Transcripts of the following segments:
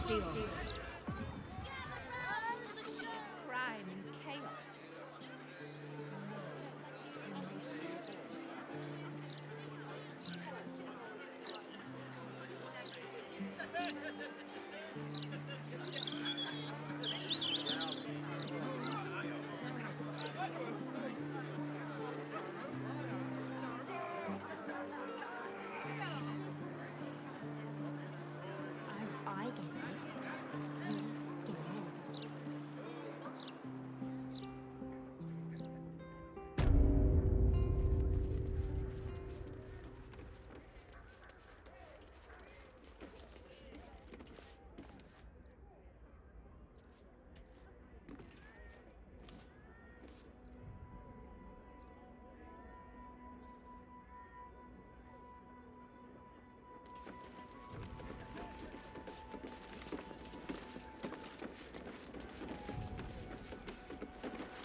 steal. Crime and chaos. I get it. You're scared.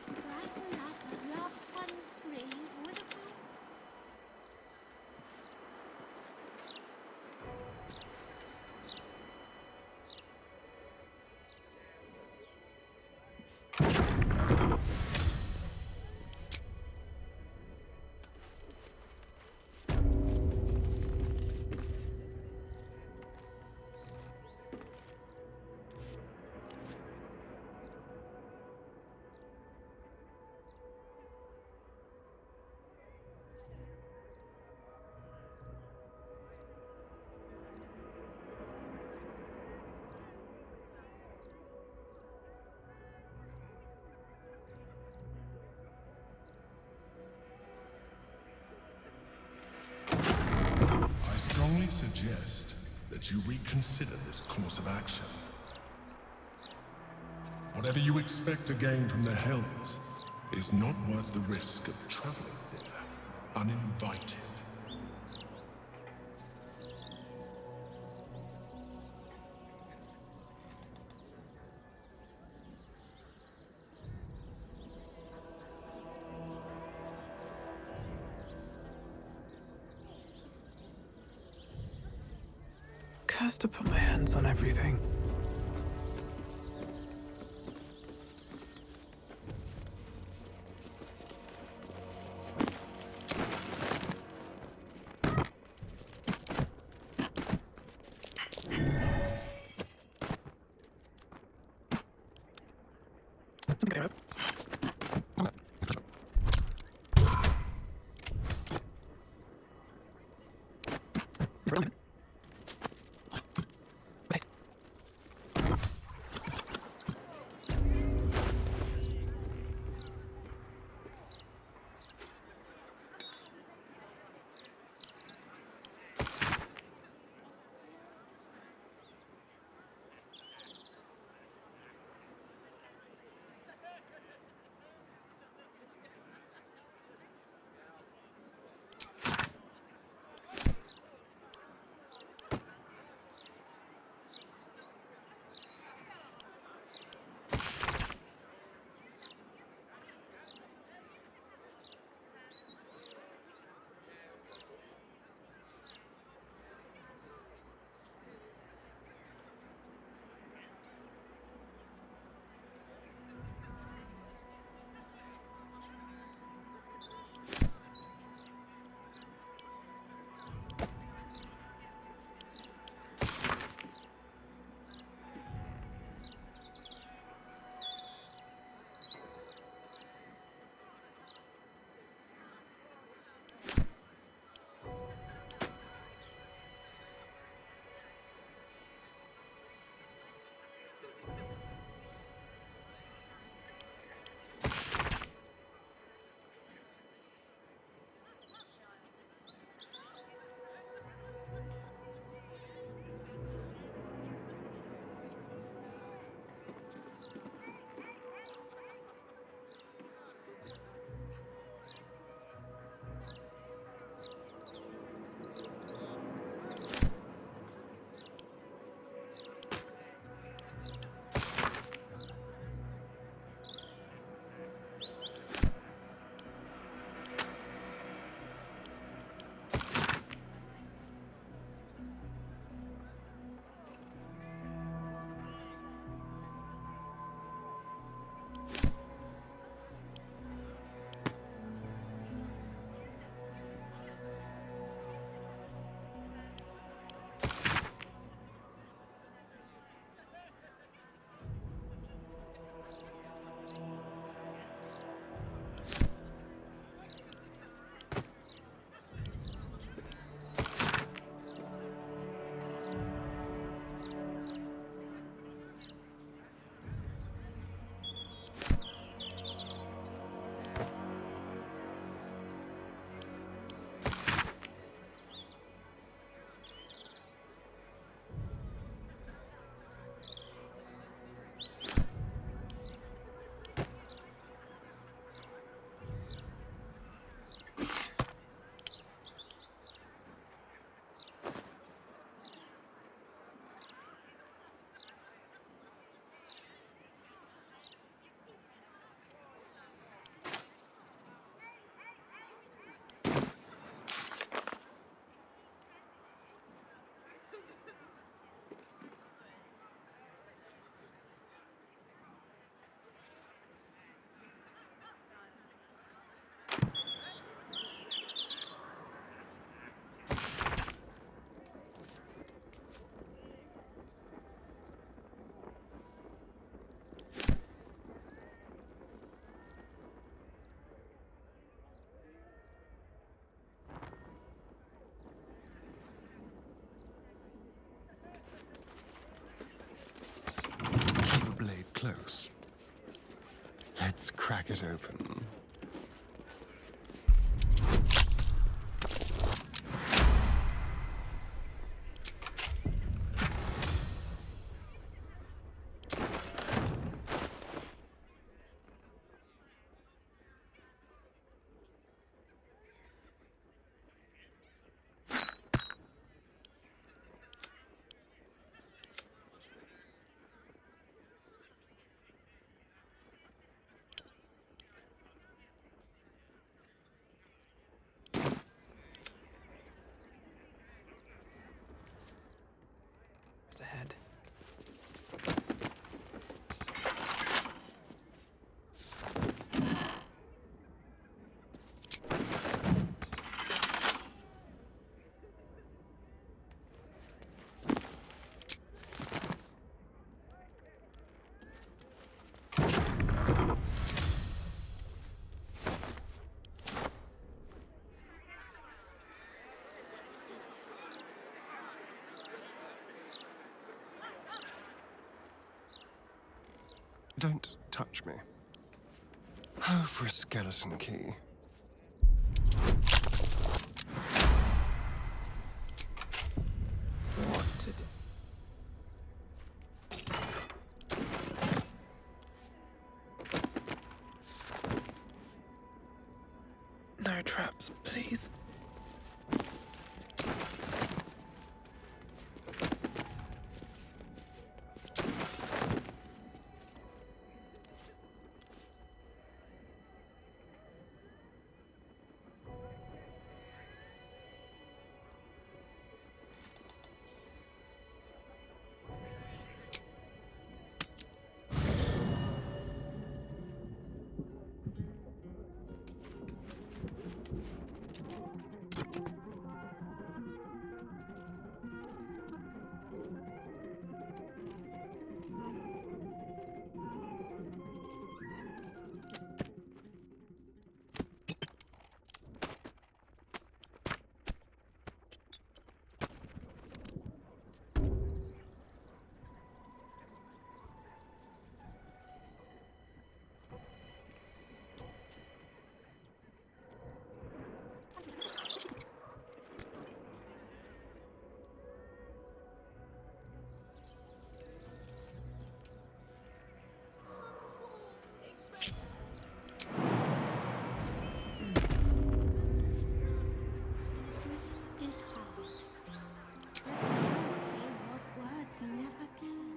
Brighten up a loved one's grave with a book. I strongly suggest that you reconsider this course of action. Whatever you expect to gain from the Hells is not worth the risk of traveling there uninvited. Cursed to put my hands on everything. close. Let's crack it open. Ahead. Don't touch me. Oh, for a skeleton key. What to do? No traps, please. Is hard. But few say what words never can.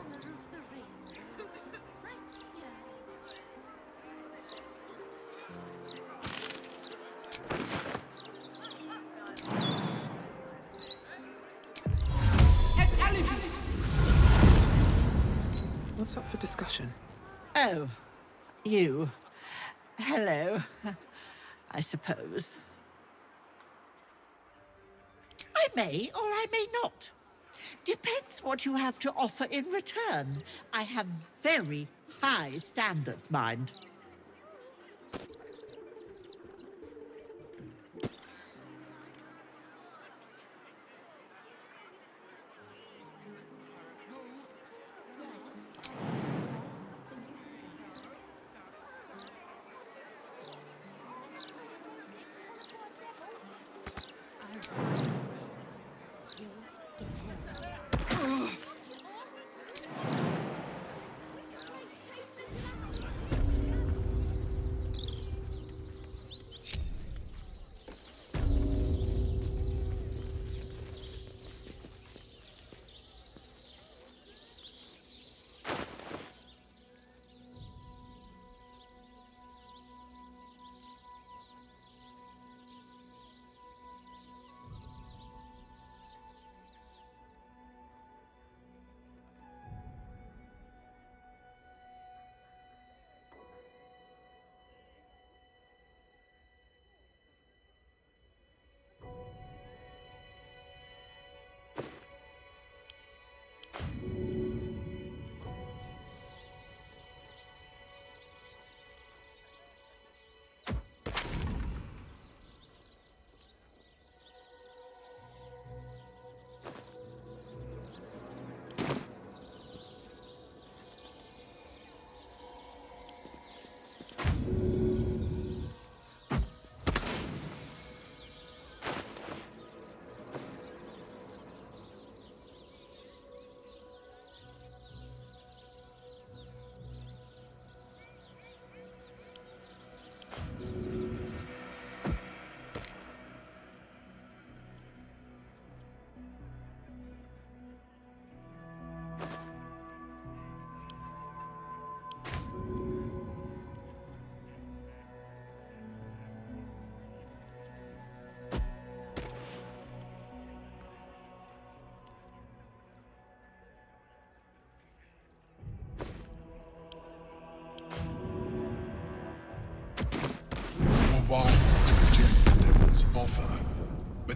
Flowers, every color of the rainbow, right here. What's up for discussion? Oh, you. Hello, I suppose. I may or I may not. Depends what you have to offer in return. I have very high standards, mind.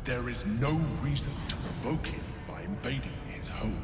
there is no reason to provoke him by invading his home.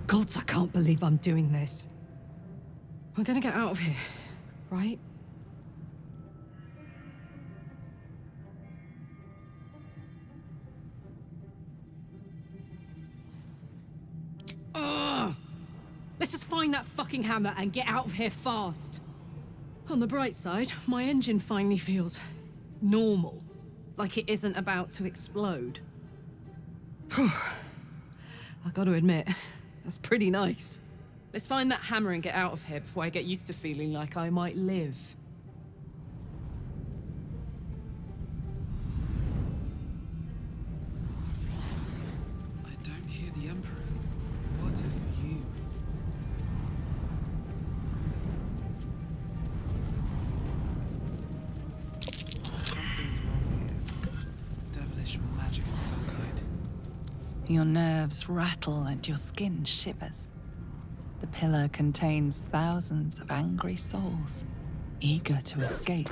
Gods, I can't believe I'm doing this. We're gonna get out of here, right? Ugh! Let's just find that fucking hammer and get out of here fast. On the bright side, my engine finally feels normal. Like it isn't about to explode. I gotta admit, that's pretty nice. Let's find that hammer and get out of here before I get used to feeling like I might live. I don't hear the Emperor. What have you? Something's wrong here. Devilish magic of some kind. Your nerves rattle and your skin shivers. The pillar contains thousands of angry souls, eager to escape.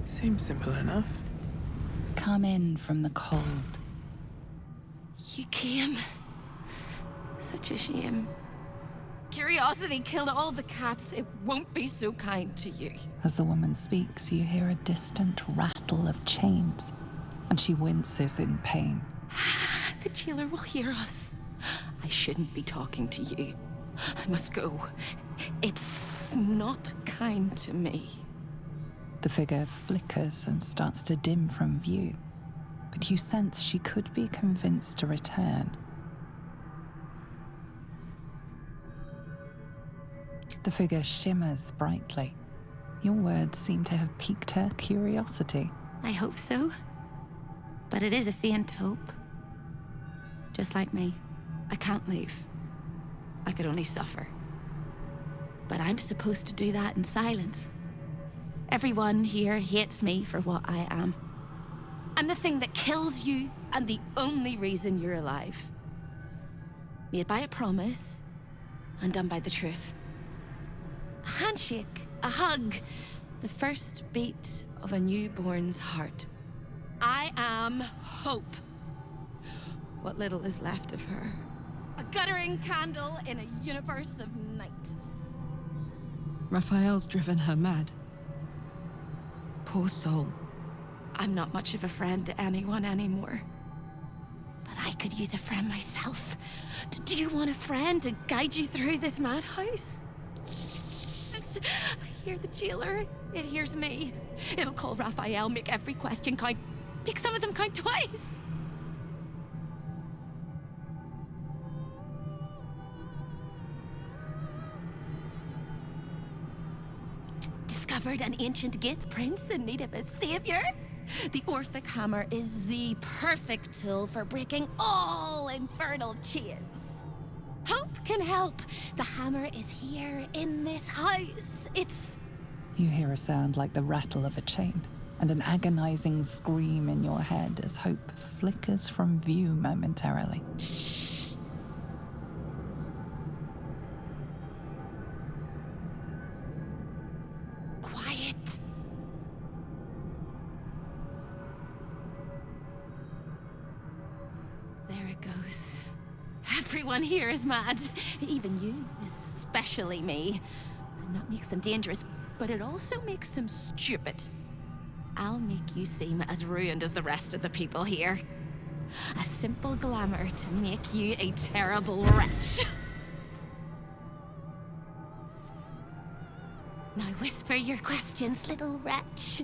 Seems simple enough. Come in from the cold. You came. Such a shame. Curiosity killed all the cats. It won't be so kind to you. As the woman speaks, you hear a distant rattle of chains, and she winces in pain. The jailer will hear us. I shouldn't be talking to you. I must go. It's not kind to me. The figure flickers and starts to dim from view, but you sense she could be convinced to return. The figure shimmers brightly. Your words seem to have piqued her curiosity. I hope so. But it is a faint hope. Just like me. I can't leave. I could only suffer. But I'm supposed to do that in silence. Everyone here hates me for what I am. I'm the thing that kills you and the only reason you're alive. Made by a promise, undone by the truth. A handshake, a hug, the first beat of a newborn's heart. I am hope. What little is left of her. A guttering candle in a universe of night. Raphael's driven her mad. Poor soul. I'm not much of a friend to anyone anymore. But I could use a friend myself. Do you want a friend to guide you through this madhouse? I hear the jailer. It hears me. It'll call Raphael, make every question count. Make some of them count twice. discovered an ancient Gith prince in need of a savior. The Orphic hammer is the perfect tool for breaking all infernal chains. Hope can help. The hammer is here in this house. It's... You hear a sound like the rattle of a chain, and an agonizing scream in your head as hope flickers from view momentarily. Shh. Quiet. There it goes. Everyone here is mad. Even you, especially me. And that makes them dangerous, but it also makes them stupid. I'll make you seem as ruined as the rest of the people here. A simple glamour to make you a terrible wretch. Now whisper your questions, little wretch,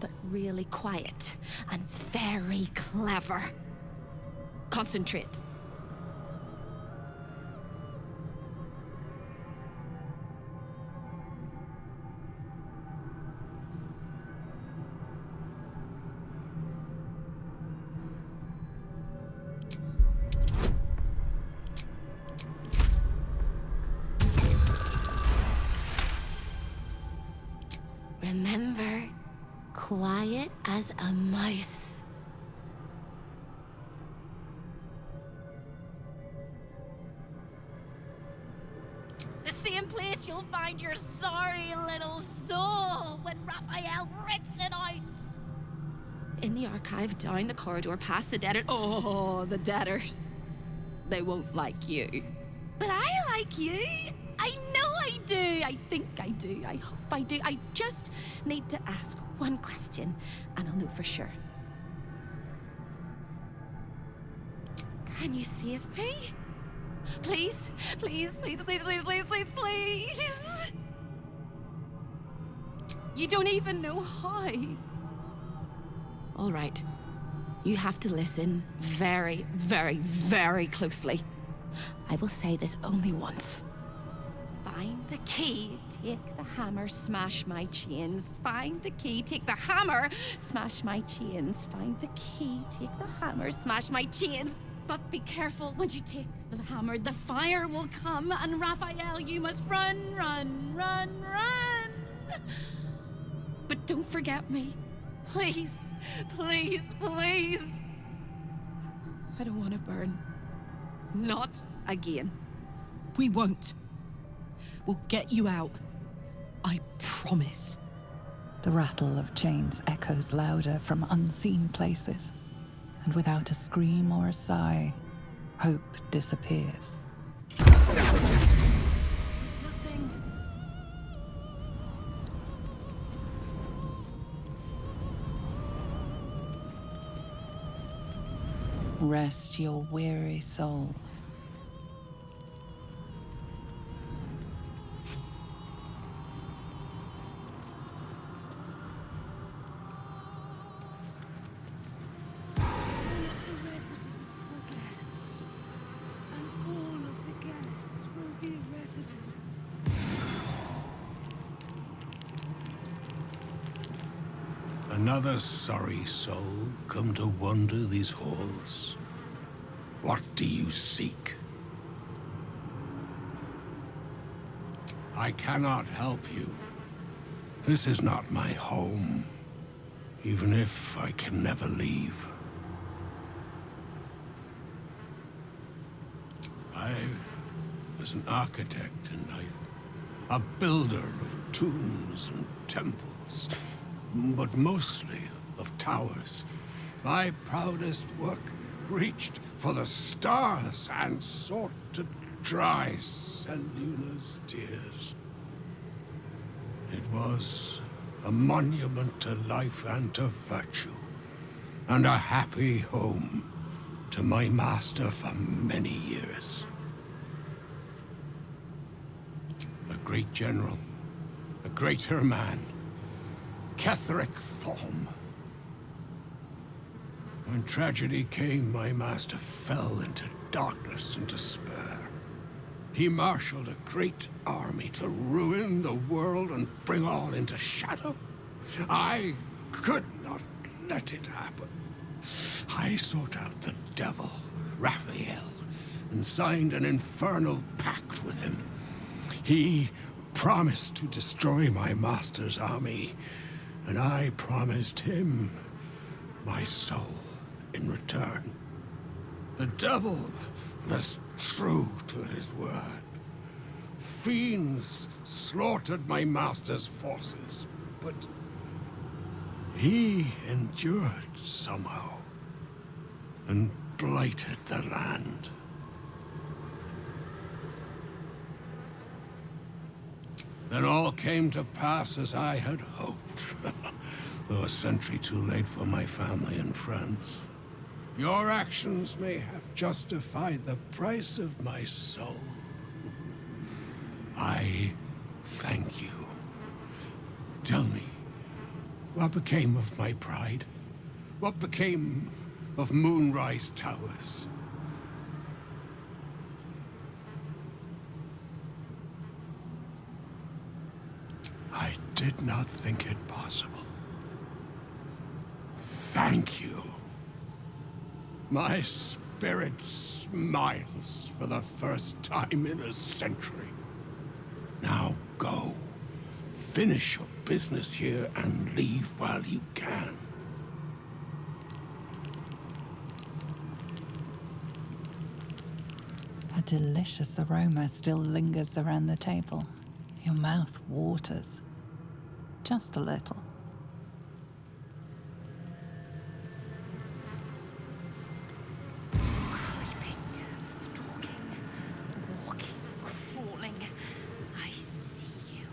but really quiet and very clever. Concentrate. Remember, quiet as a mouse. The same place you'll find your sorry little soul when Raphael rips it out. In the archive, down the corridor, past the debtor. Oh, the debtors. They won't like you. But I like you. I know I do. I think I do. I hope I do. I just need to ask one question, and I'll know for sure. Can you save me? Please? Please, please, please, please, please, please, please. You don't even know how. All right. You have to listen very, very, very closely. I will say this only once. Find the key, take the hammer, smash my chains. Find the key, take the hammer, smash my chains. Find the key, take the hammer, smash my chains. But be careful, when you take the hammer, the fire will come, and Raphael, you must run, run, run, run. But don't forget me. Please, please, please. I don't want to burn. Not again. We won't. We'll get you out. I promise. The rattle of chains echoes louder from unseen places, and without a scream or a sigh, hope disappears. There's nothing. Rest your weary soul. Another sorry soul come to wander these halls. What do you seek? I cannot help you. This is not my home, even if I can never leave. I was an architect in life, a builder of tombs and temples, but mostly of towers. My proudest work reached for the stars and sought to dry Seluna's tears. It was a monument to life and to virtue, and a happy home to my master for many years. A great general, a greater man, Ketheric Thorm. When tragedy came, my master fell into darkness and despair. He marshaled a great army to ruin the world and bring all into shadow. I could not let it happen. I sought out the devil, Raphael, and signed an infernal pact with him. He promised to destroy my master's army, and I promised him my soul in return. The devil was true to his word. Fiends slaughtered my master's forces, but he endured somehow and blighted the land. Then all came to pass as I had hoped, though a century too late for my family and friends. Your actions may have justified the price of my soul. I thank you. Tell me, what became of my pride? What became of Moonrise Towers? I did not think it possible. Thank you. My spirit smiles for the first time in a century. Now go. Finish your business here and leave while you can. A delicious aroma still lingers around the table. Your mouth waters. Just a little. Creeping, stalking, walking, crawling. I see you.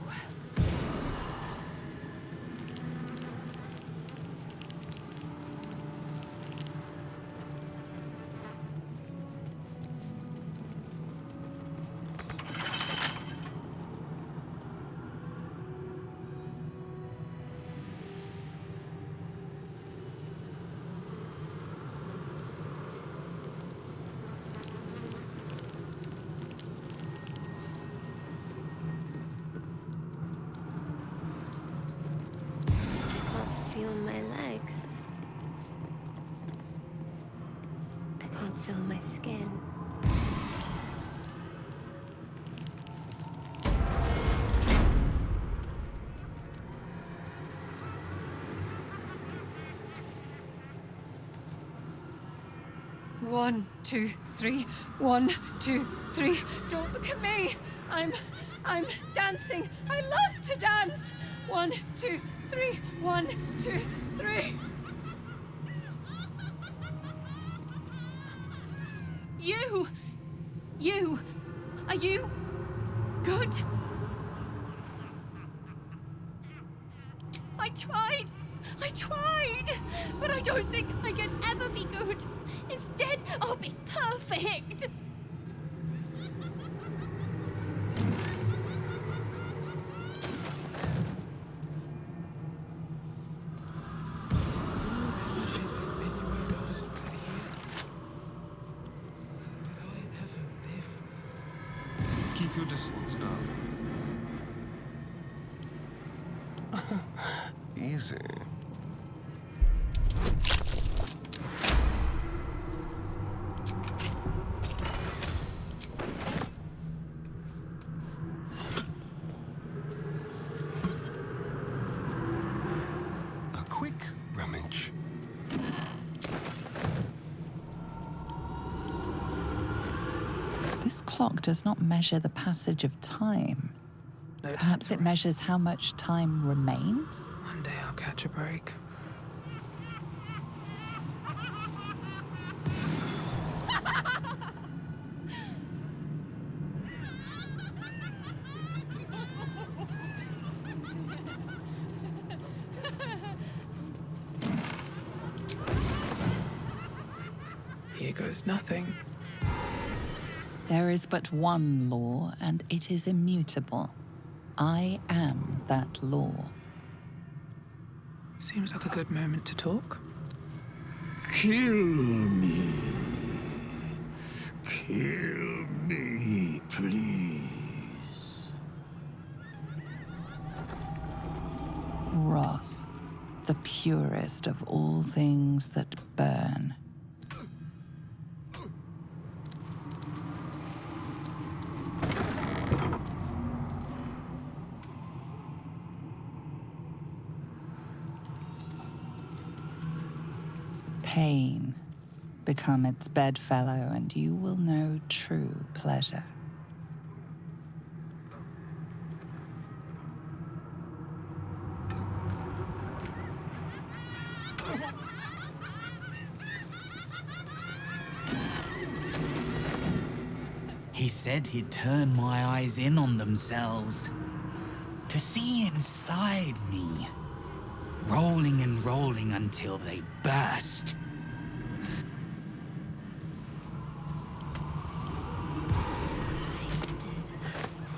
Feel my legs. I can't feel my skin. One, two, three. 1, 2, 3. Don't look at me. I'm dancing. I love to dance. 1, 2, 3. 1, 2, 3. You. Are you good? I tried, but I don't think I can ever be good. Instead, I'll be perfect. Keep your distance now. Easy. A quick rummage. This clock does not measure the passage of time. Perhaps it measures how much time remains? One day I'll catch a break. Here goes nothing. There is but one law, and it is immutable. I am that law. Seems like a good moment to talk. Kill me. Kill me, Please. Wrath, the purest of all things that burn. Pain, become its bedfellow, and you will know true pleasure. He said he'd turn my eyes in on themselves, to see inside me, rolling and rolling until they burst. I deserve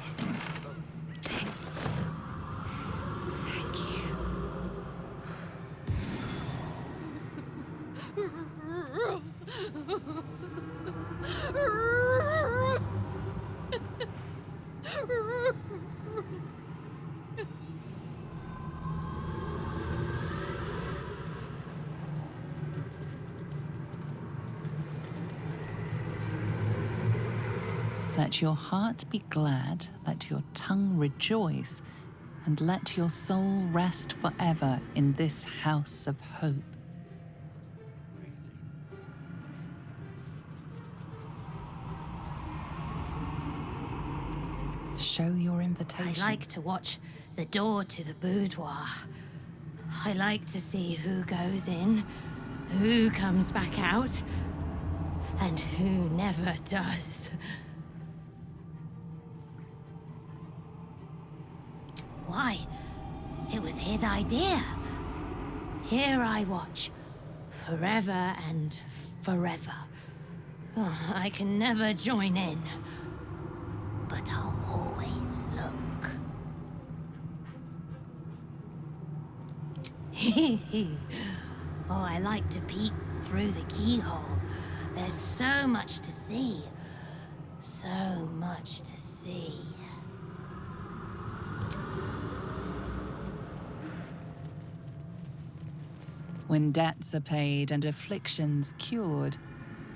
this. Thank you. Let your heart be glad, let your tongue rejoice, and let your soul rest forever in this house of hope. Show your invitation. I like to watch the door to the boudoir. I like to see who goes in, who comes back out, and who never does. Why? It was his idea. Here I watch, forever and forever. Oh, I can never join in, but I'll always look. Oh, I like to peek through the keyhole. There's so much to see. So much to see. When debts are paid and afflictions cured,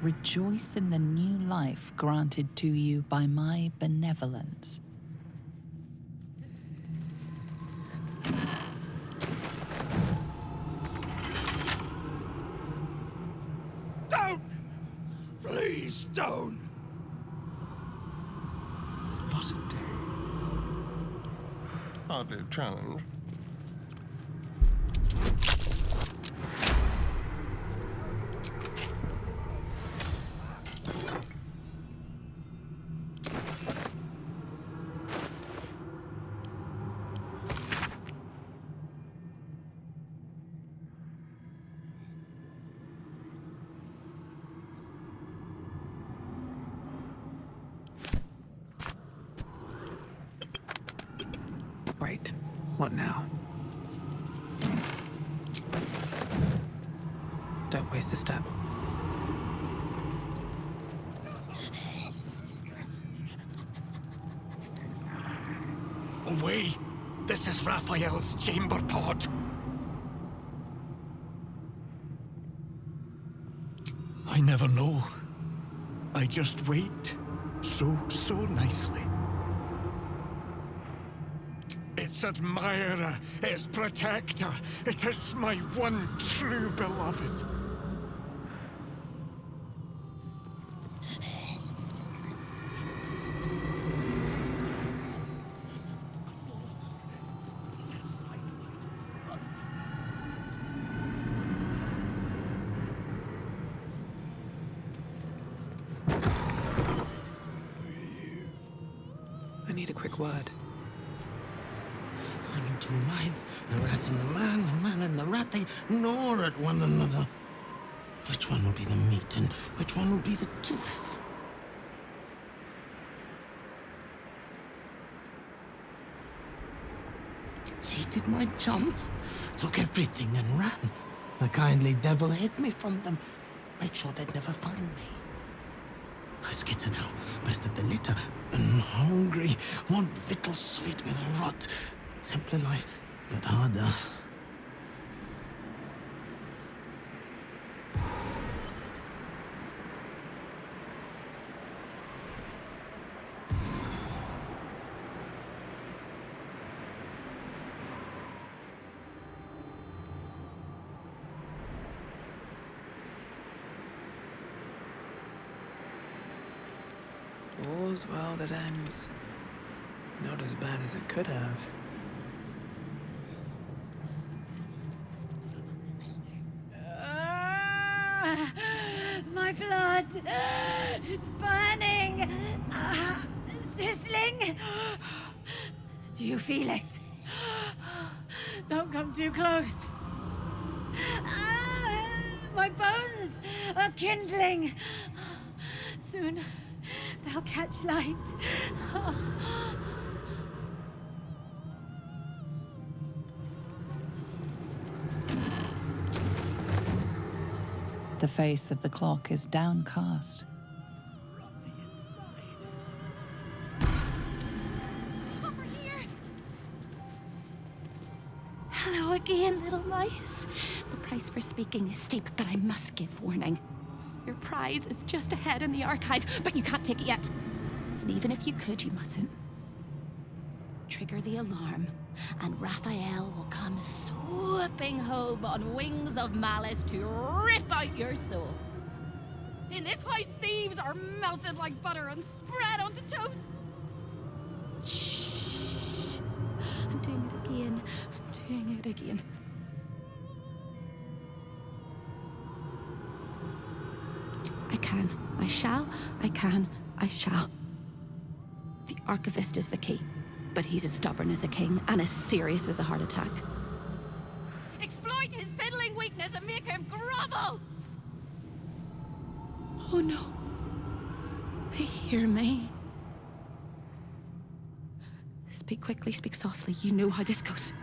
rejoice in the new life granted to you by my benevolence. Don't! Please don't! What a day. Hardly a challenge. Right. What now? Don't waste a step. Away! This is Raphael's chamber pod! I never know. I just wait. So nicely. Its admirer, its protector, it is my one true beloved. I need a quick word. I'm in two minds. The rat and the man and the rat, they gnaw at one another. Which one will be the meat and which one will be the tooth? Cheated my chums, took everything and ran. The kindly devil hid me from them, made sure they'd never find me. I skitter now, bested the litter, and hungry, want victuals sweet with rot. Simpler life, but harder. All's well that ends. Not as bad as it could have. My blood! It's burning! Sizzling! Do you feel it? Don't come too close. My bones are kindling. Soon they'll catch light. The face of the clock is downcast. Over here! Hello again, little mice. The price for speaking is steep, but I must give warning. Your prize is just ahead in the archive, but you can't take it yet. And even if you could, you mustn't. Trigger the alarm, and Raphael will come swooping home on wings of malice to rip out your soul. In this house, thieves are melted like butter and spread onto toast. Shh. I'm doing it again. I'm doing it again. I can, I shall, I can, I shall. The archivist is the key, but he's as stubborn as a king and as serious as a heart attack. Exploit his fiddling weakness and make him grovel! Oh no. They hear me. Speak quickly, speak softly. You know how this goes.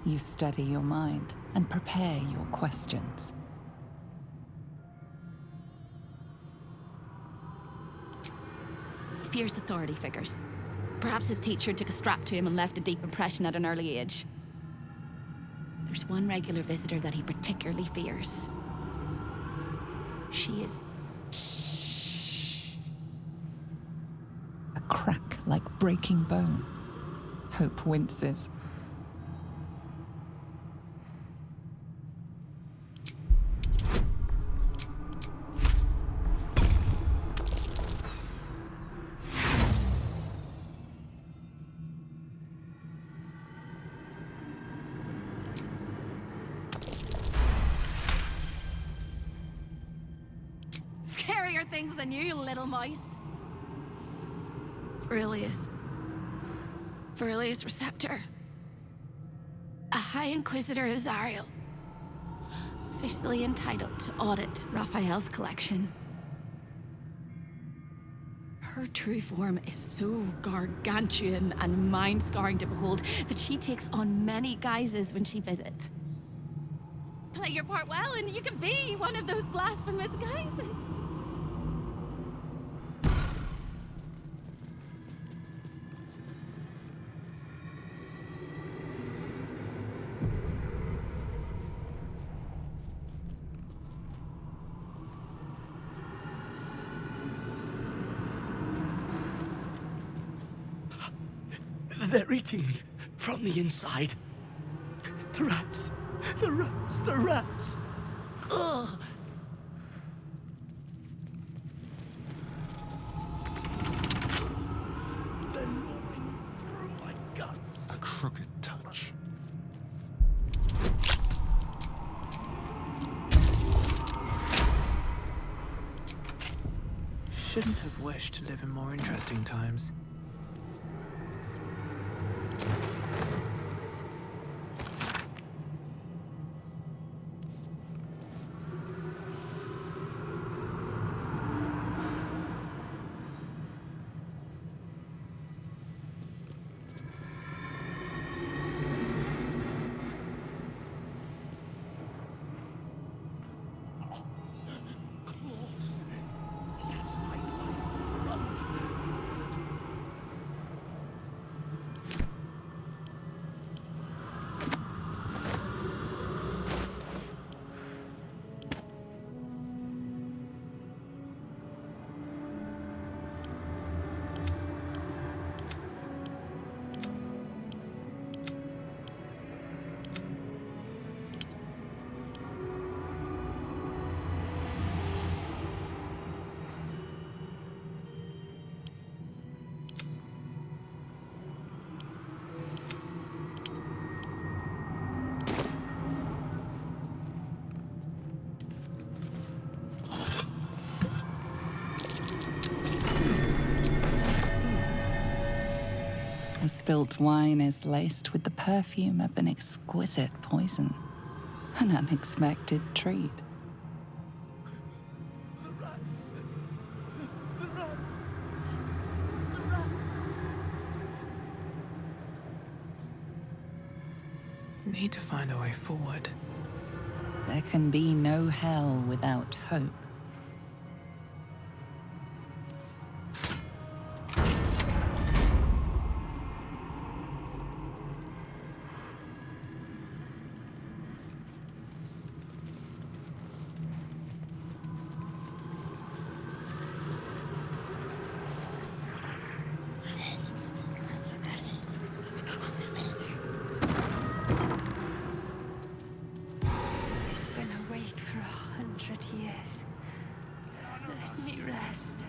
You steady your mind and prepare your questions. He fears authority figures. Perhaps his teacher took a strap to him and left a deep impression at an early age. There's one regular visitor that he particularly fears. She is... Shh. A crack like breaking bone. Hope winces. Scarier things than you, little mice. Verilius Receptor. A High Inquisitor of Zariel. Officially entitled to audit Raphael's collection. Her true form is so gargantuan and mind-scarring to behold that she takes on many guises when she visits. Play your part well and you can be one of those blasphemous guises. They're eating me from the inside. The rats. The rats. The rats. Ugh. They're gnawing through my guts. A crooked touch. Shouldn't have wished to live in more interesting times. spilt wine is laced with the perfume of an exquisite poison. An unexpected treat. The rats. The rats. The rats. Need to find a way forward. There can be no hell without hope. Years. Let me rest.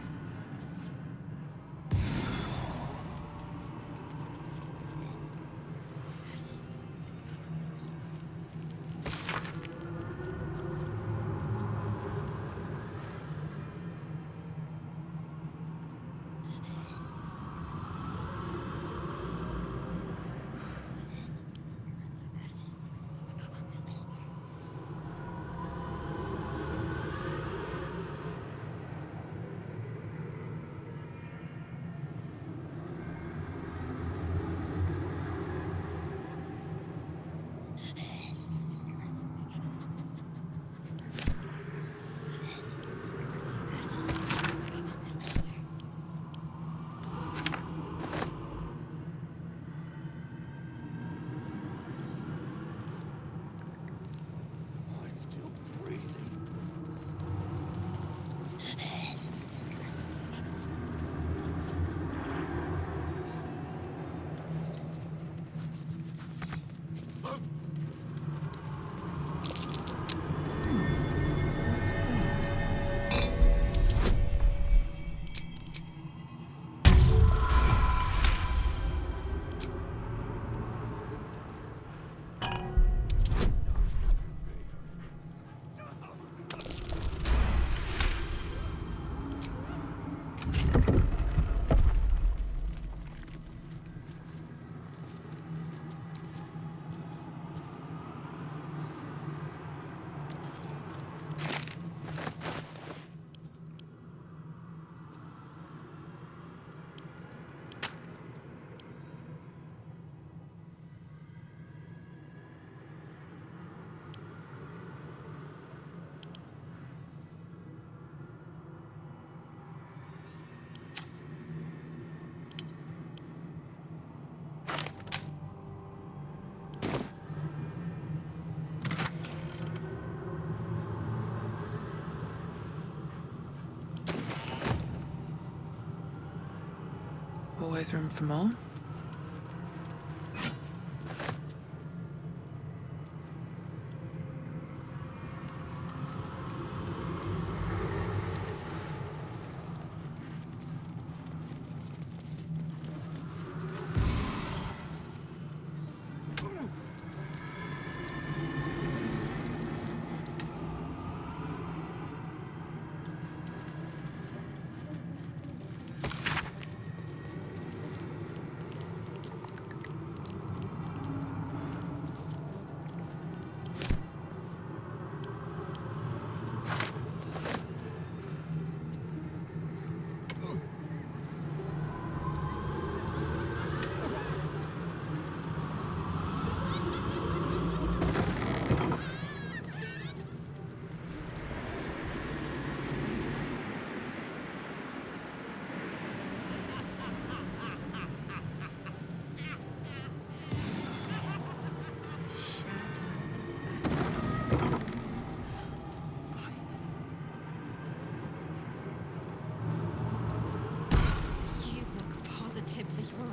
Always room for more?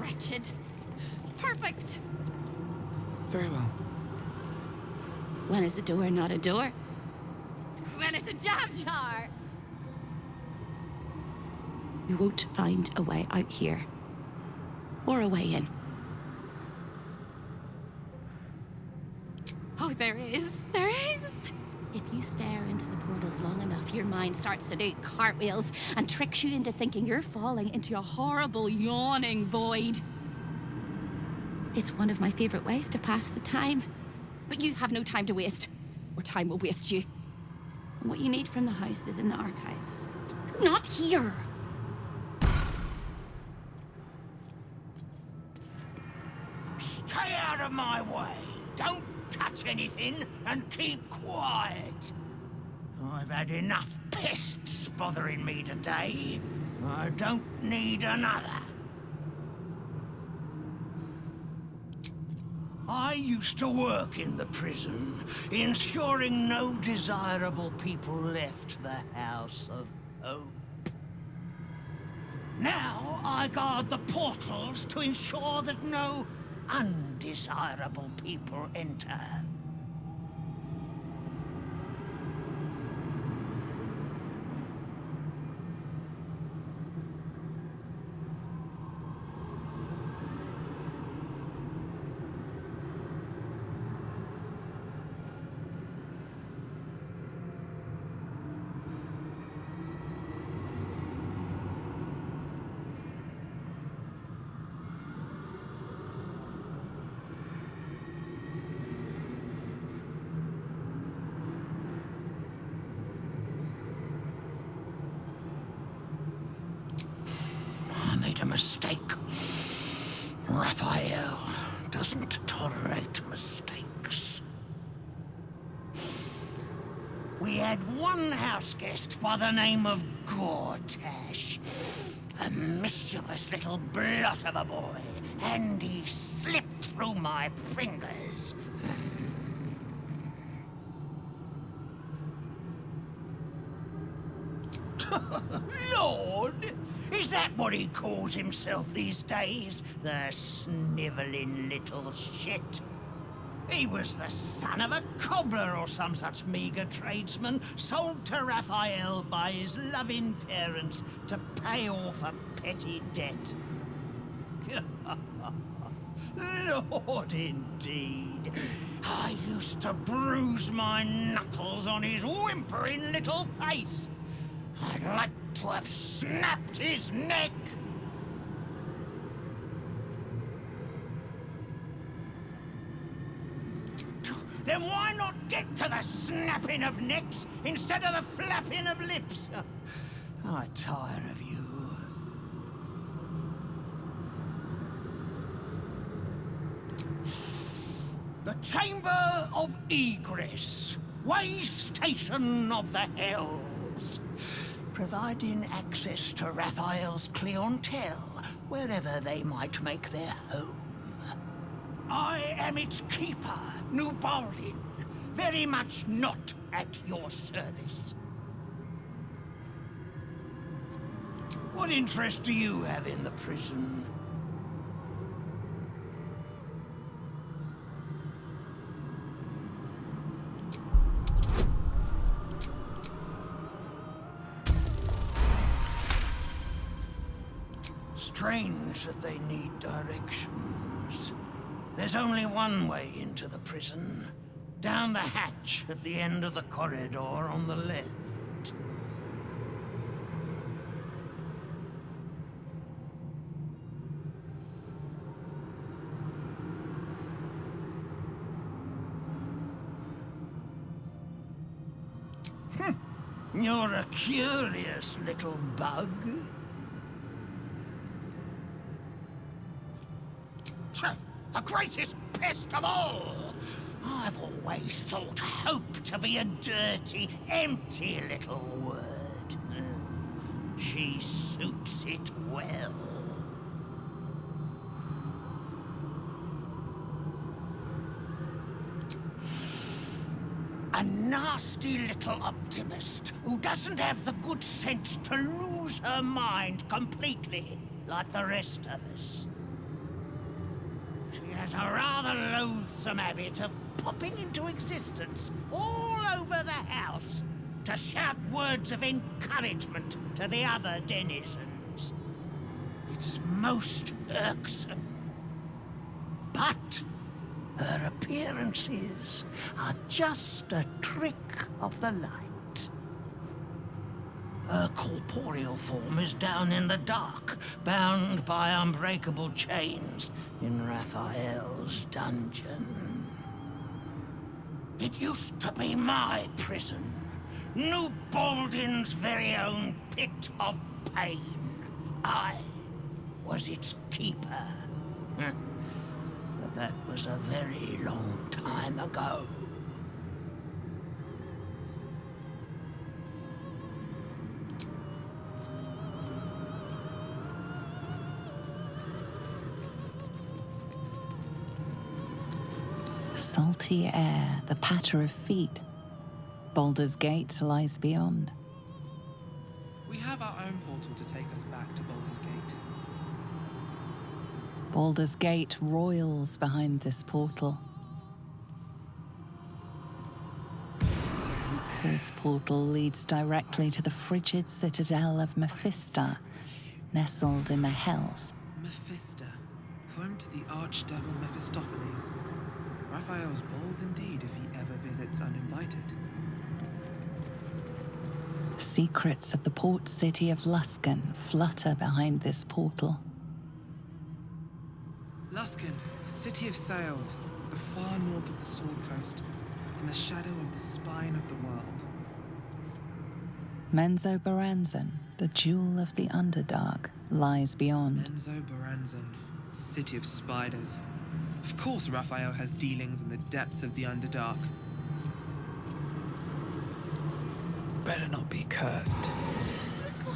Wretched. Perfect. Very well. When is a door not a door? When it's a jam jar! You won't find a way out here. Or a way in. Oh, there is. There is. If you stare into the portals long enough, your mind starts to do cartwheels and tricks you into thinking you're falling into a horrible, yawning void. It's one of my favorite ways to pass the time. But you have no time to waste, or time will waste you. And what you need from the house is in the archive. Not here! Stay out of my way. Don't touch anything and keep quiet. I've had enough pests bothering me today. I don't need another. I used to work in the prison, ensuring no desirable people left the House of Hope. Now I guard the portals to ensure that no undesirable people enter. A mistake. Raphael doesn't tolerate mistakes. We had one house guest by the name of Gortash, a mischievous little blot of a boy, and he slipped through my fingers. Lord! Is that what he calls himself these days? The snivelling little shit? He was the son of a cobbler or some such meagre tradesman, sold to Raphael by his loving parents to pay off a petty debt. Lord, indeed. I used to bruise my knuckles on his whimpering little face. I'd like to have snapped his neck. Then why not get to the snapping of necks instead of the flapping of lips? I'm tired of you. The Chamber of Egress, way station of the Hells, providing access to Raphael's clientele wherever they might make their home. I am its keeper, New Baldin, very much not at your service. What interest do you have in the prison? Strange that they need directions. There's only one way into the prison. Down the hatch at the end of the corridor on the left. You're a curious little bug. The greatest pest of all! I've always thought hope to be a dirty, empty little word. She suits it well. A nasty little optimist who doesn't have the good sense to lose her mind completely, like the rest of us. She has a rather loathsome habit of popping into existence all over the house to shout words of encouragement to the other denizens. It's most irksome. But her appearances are just a trick of the light. Her corporeal form is down in the dark, bound by unbreakable chains in Raphael's dungeon. It used to be my prison, New Baldin's very own pit of pain. I was its keeper. But that was a very long time ago. Salty air, the patter of feet. Baldur's Gate lies beyond. We have our own portal to take us back to Baldur's Gate. Baldur's Gate roils behind this portal. This portal leads directly to the frigid citadel of Mephista, nestled in the Hells. Mephista, home to the archdevil Mephistopheles. Raphael's bold indeed if he ever visits uninvited. Secrets of the port city of Luskan flutter behind this portal. Luskan, city of sails, the far north of the Sword Coast, in the shadow of the spine of the world. Menzoberranzan, the jewel of the Underdark, lies beyond. Menzoberranzan, city of spiders. Of course Raphael has dealings in the depths of the Underdark. Better not be cursed.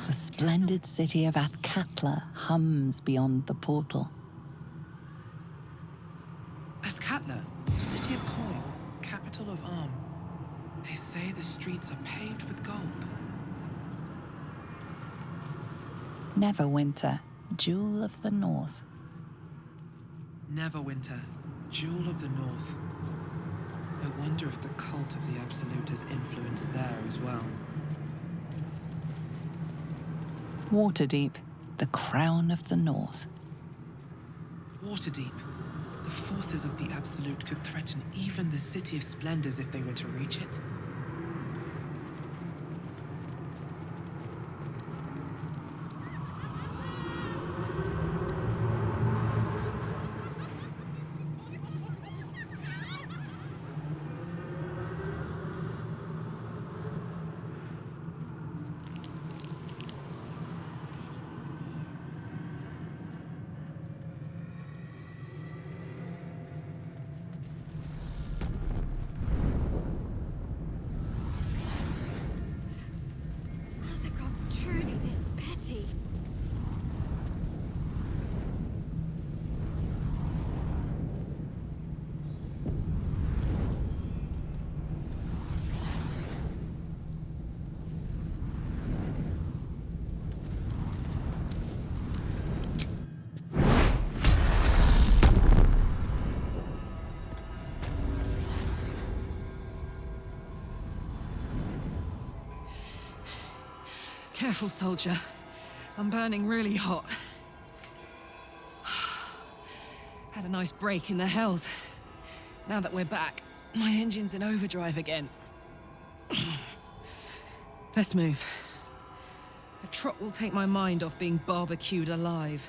The splendid city of Athkatla hums beyond the portal. Athkatla, city of coin, capital of Arm. They say the streets are paved with gold. Neverwinter, jewel of the North. Neverwinter, jewel of the North. I wonder if the cult of the Absolute has influence there as well. Waterdeep, the crown of the North. Waterdeep. The forces of the Absolute could threaten even the City of Splendors if they were to reach it. Careful, soldier. I'm burning really hot. Had a nice break in the Hells. Now that we're back, my engine's in overdrive again. Let's move. A trot will take my mind off being barbecued alive.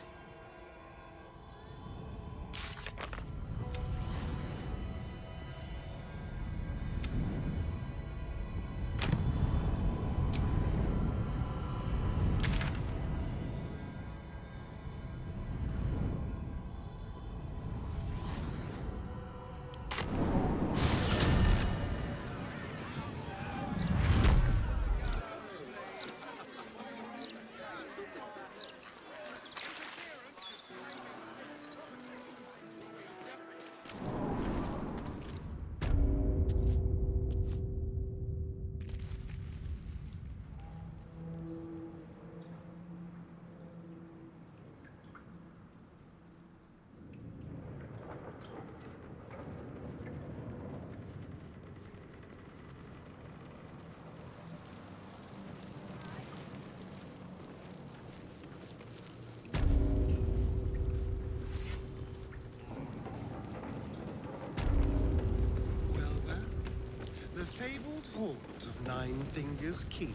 The fabled haunt of Nine Fingers King.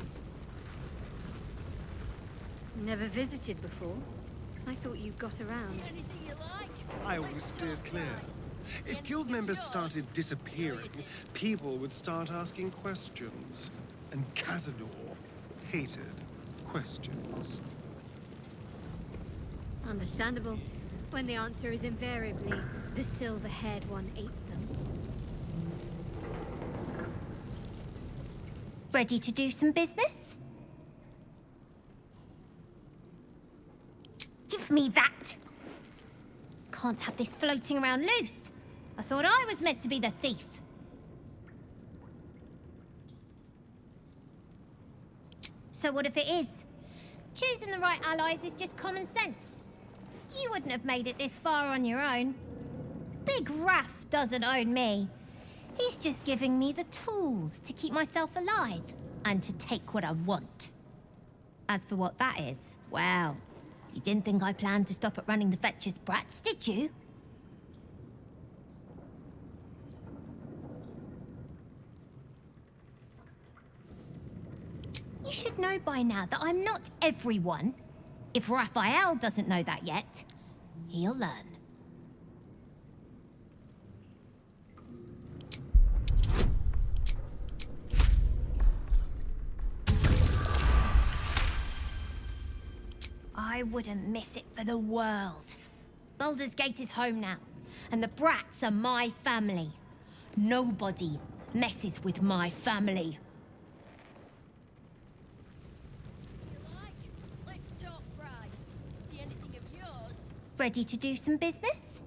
Never visited before. I thought you got around. I always steered clear. If guild members started disappearing, people would start asking questions. And Cazador hated questions. Understandable. When the answer is invariably, the silver-haired one ate them. Ready to do some business? Give me that! Can't have this floating around loose. I thought I was meant to be the thief. So what if it is? Choosing the right allies is just common sense. You wouldn't have made it this far on your own. Big Raff doesn't own me. He's just giving me the tools to keep myself alive and to take what I want. As for what that is, well, you didn't think I planned to stop at running the Fetcher's brats, did you? You should know by now that I'm not everyone. If Raphael doesn't know that yet, he'll learn. I wouldn't miss it for the world. Baldur's Gate is home now, and the brats are my family. Nobody messes with my family. Let's talk price. See anything of yours? Ready to do some business?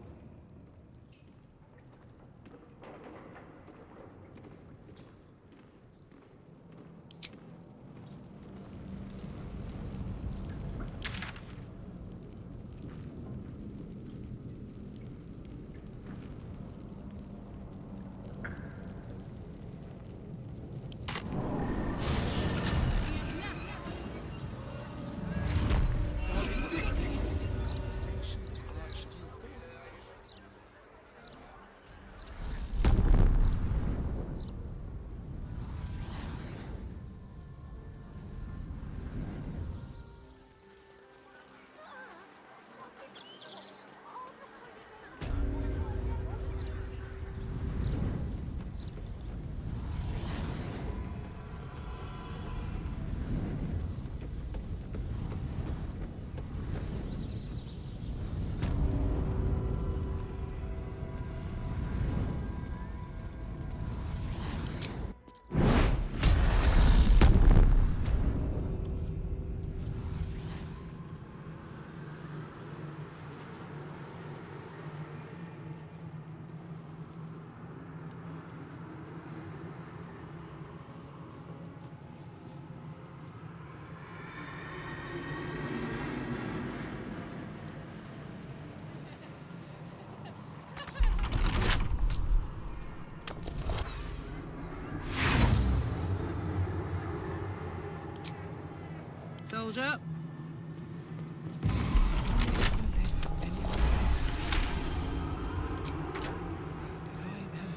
Soldier.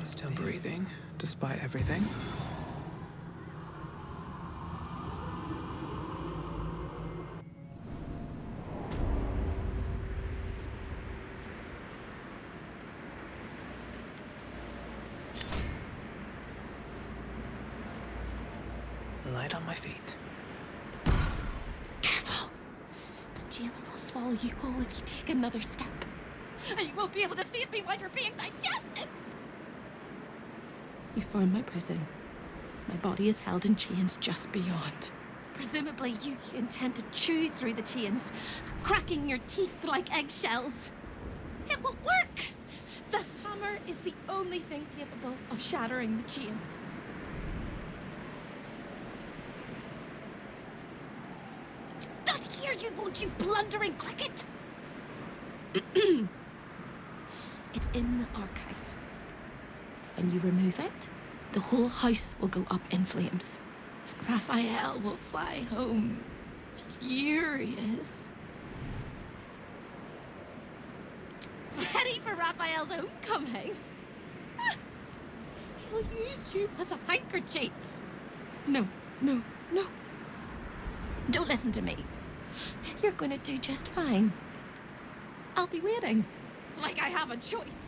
Still breathing, despite everything. Light on my feet. The jailer will swallow you whole if you take another step. And you won't be able to save me while you're being digested! You found my prison. My body is held in chains just beyond. Presumably you intend to chew through the chains, cracking your teeth like eggshells. It will work! The hammer is the only thing capable of shattering the chains. Not here, you won't, you blundering cricket! It's in the archive. When you remove it, the whole house will go up in flames. And Raphael will fly home, furious. Ready for Raphael's homecoming? He'll use you as a handkerchief. No, no, no. Don't listen to me. You're gonna do just fine. I'll be waiting. Like I have a choice.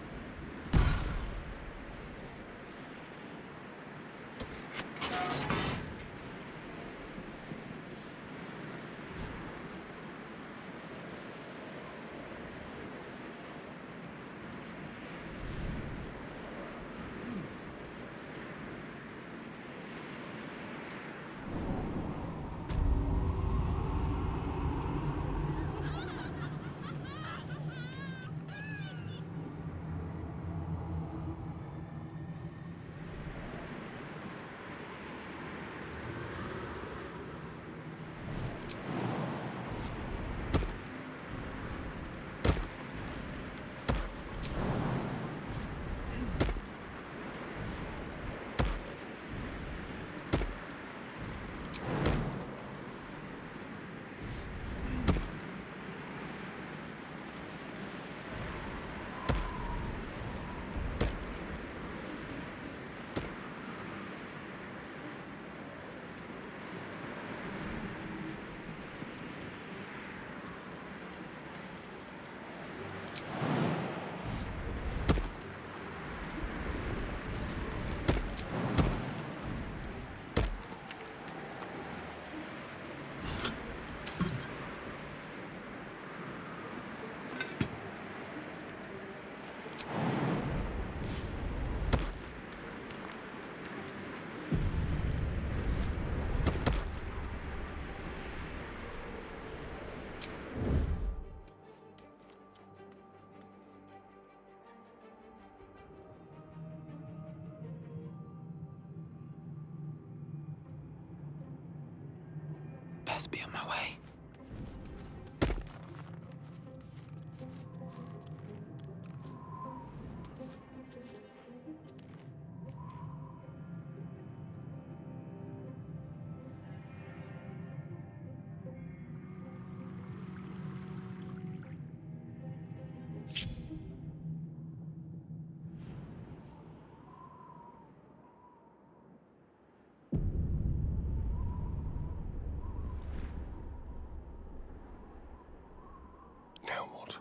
Best be on my way. Now what?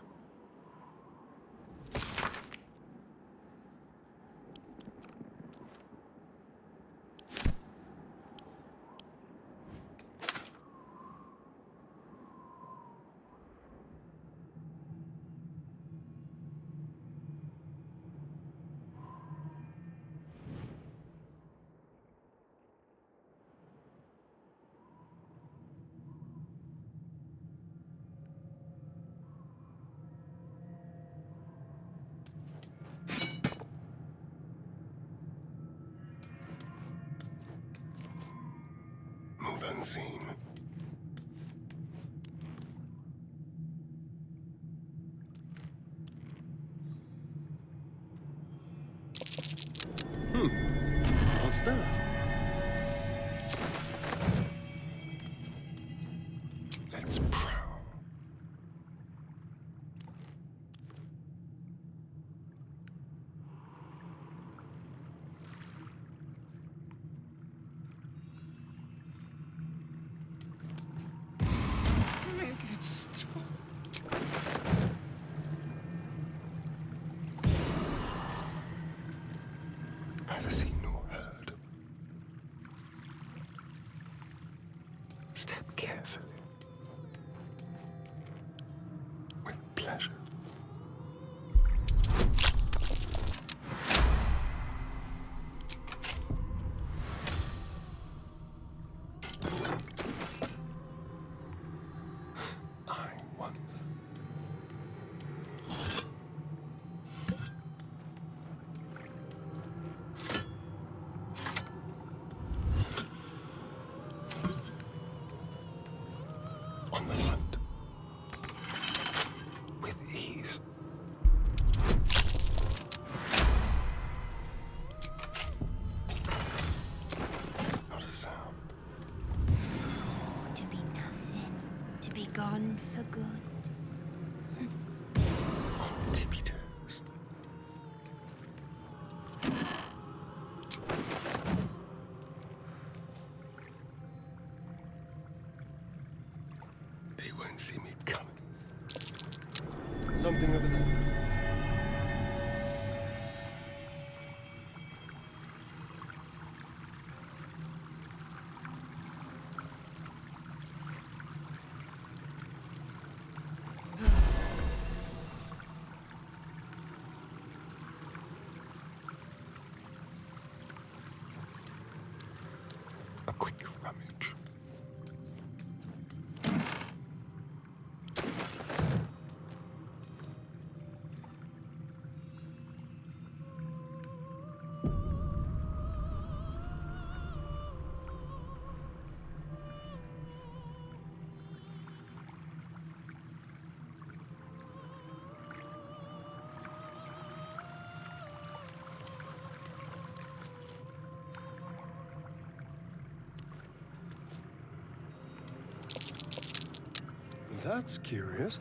Move unseen. What's that? Let's prowl. Neither seen nor heard. Step carefully. With pleasure. I wonder. On the hunt. With ease. Not a sound. To be nothing, to be gone for good. On tippy toes. They won't see me coming. Something over there. A quick rummage. That's curious.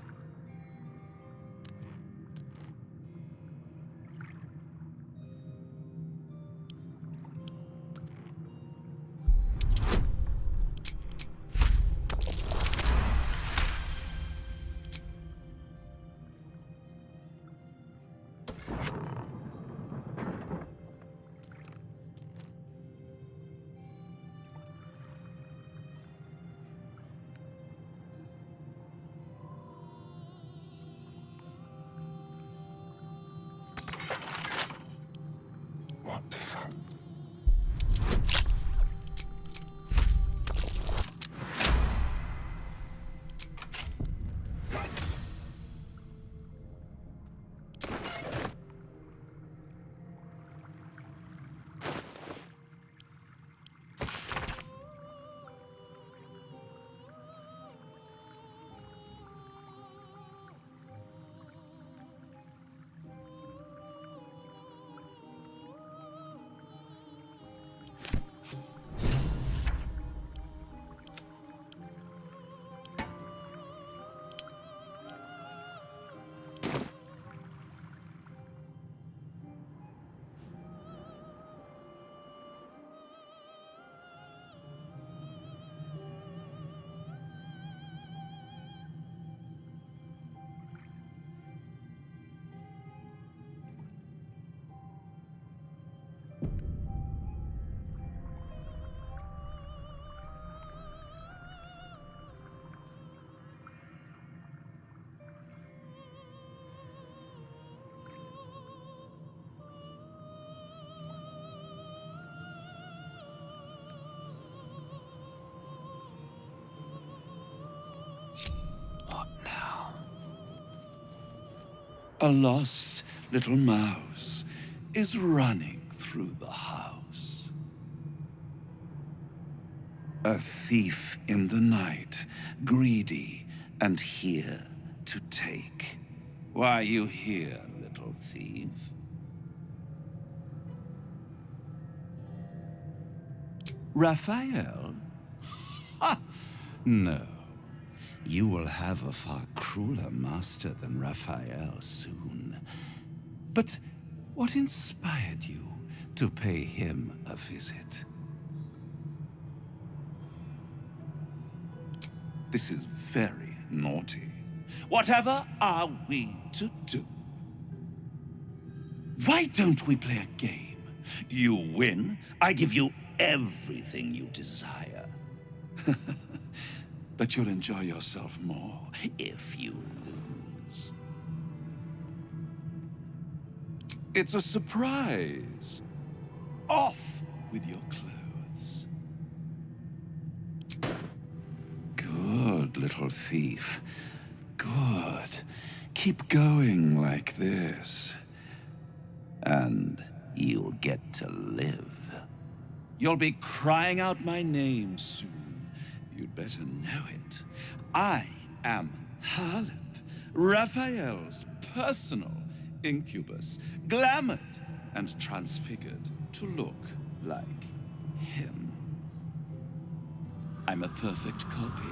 What the fuck? A lost little mouse is running through the house. A thief in the night, greedy and here to take. Why are you here, little thief? Raphael? Ha! No. You will have a far crueler master than Raphael soon. But what inspired you to pay him a visit? This is very naughty. Whatever are we to do? Why don't we play a game? You win, I give you everything you desire. But you'll enjoy yourself more if you lose. It's a surprise. Off with your clothes. Good, little thief. Good. Keep going like this. And you'll get to live. You'll be crying out my name soon. You'd better know it. I am Harlip, Raphael's personal incubus, glamoured and transfigured to look like him. I'm a perfect copy.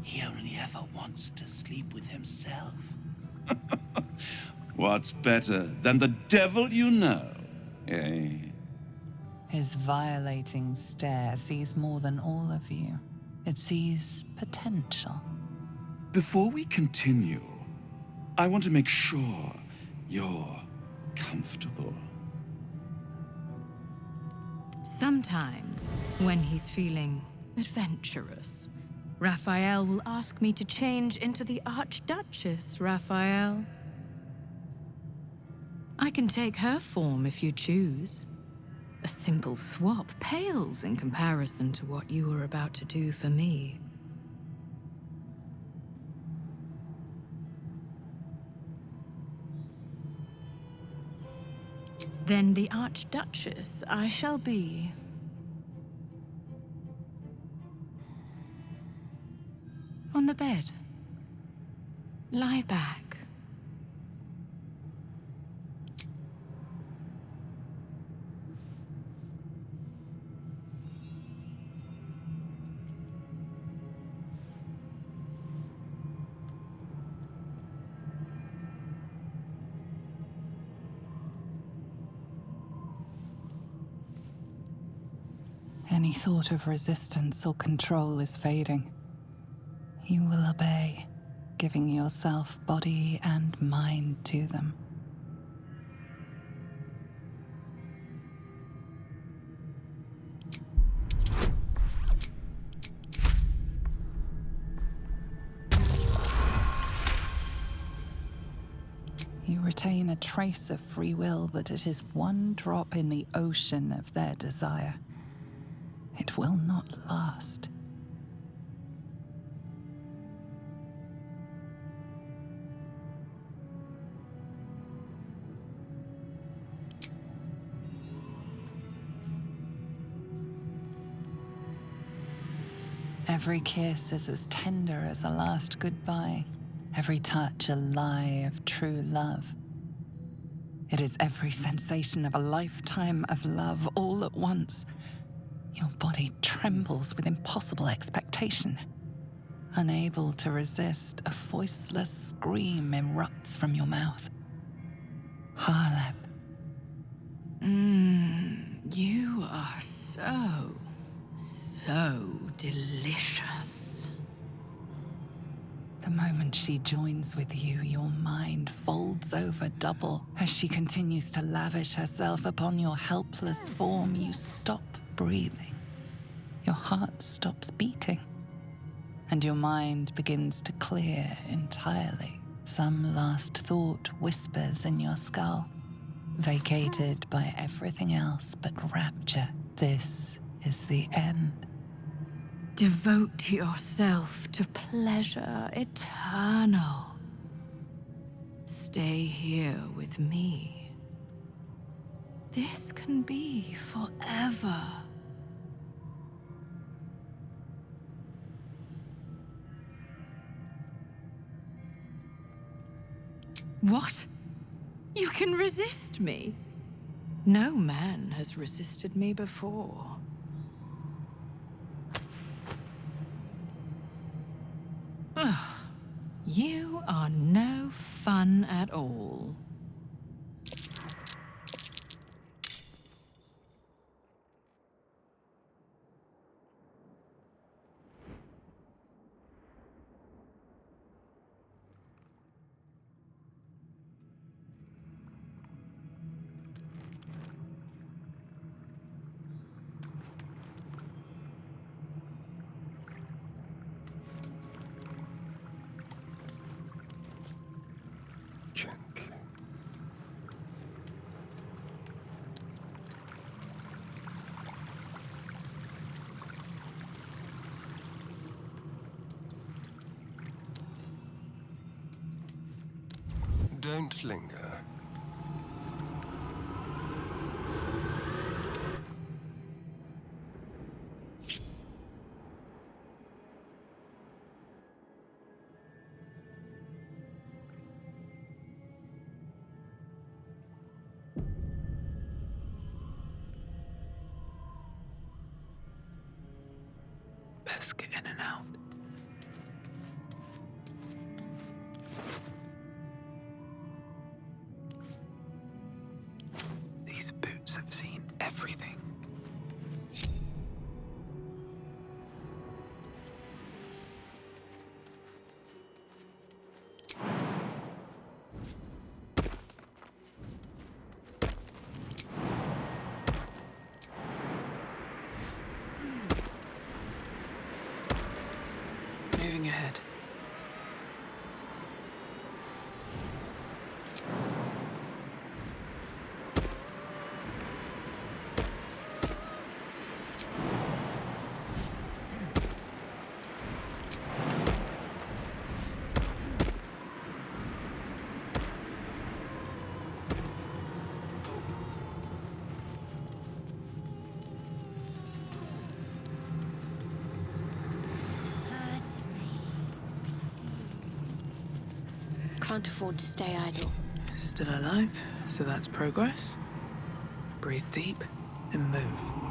He only ever wants to sleep with himself. What's better than the devil you know, eh? His violating stare sees more than all of you. It sees potential. Before we continue, I want to make sure you're comfortable. Sometimes, when he's feeling adventurous, Raphael will ask me to change into the Archduchess, Raphael. I can take her form if you choose. A simple swap pales in comparison to what you were about to do for me. Then the Archduchess I shall be. On the bed. Lie back. Any thought of resistance or control is fading. You will obey, giving yourself body and mind to them. You retain a trace of free will, but it is one drop in the ocean of their desire. It will not last. Every kiss is as tender as a last goodbye, every touch a lie of true love. It is every sensation of a lifetime of love all at once. Your body trembles with impossible expectation. Unable to resist, a voiceless scream erupts from your mouth. Harlem. You are so delicious. The moment she joins with you, your mind folds over double. As she continues to lavish herself upon your helpless form, you stop breathing. Your heart stops beating. And your mind begins to clear entirely. Some last thought whispers in your skull, vacated by everything else but rapture. This is the end. Devote yourself to pleasure eternal. Stay here with me. This can be forever. What? You can resist me? No man has resisted me before. Ugh. You are no fun at all. Don't linger. Best get in and out. These boots have seen everything. Looking ahead. Can't afford to stay idle. Still alive, so that's progress. Breathe deep and move.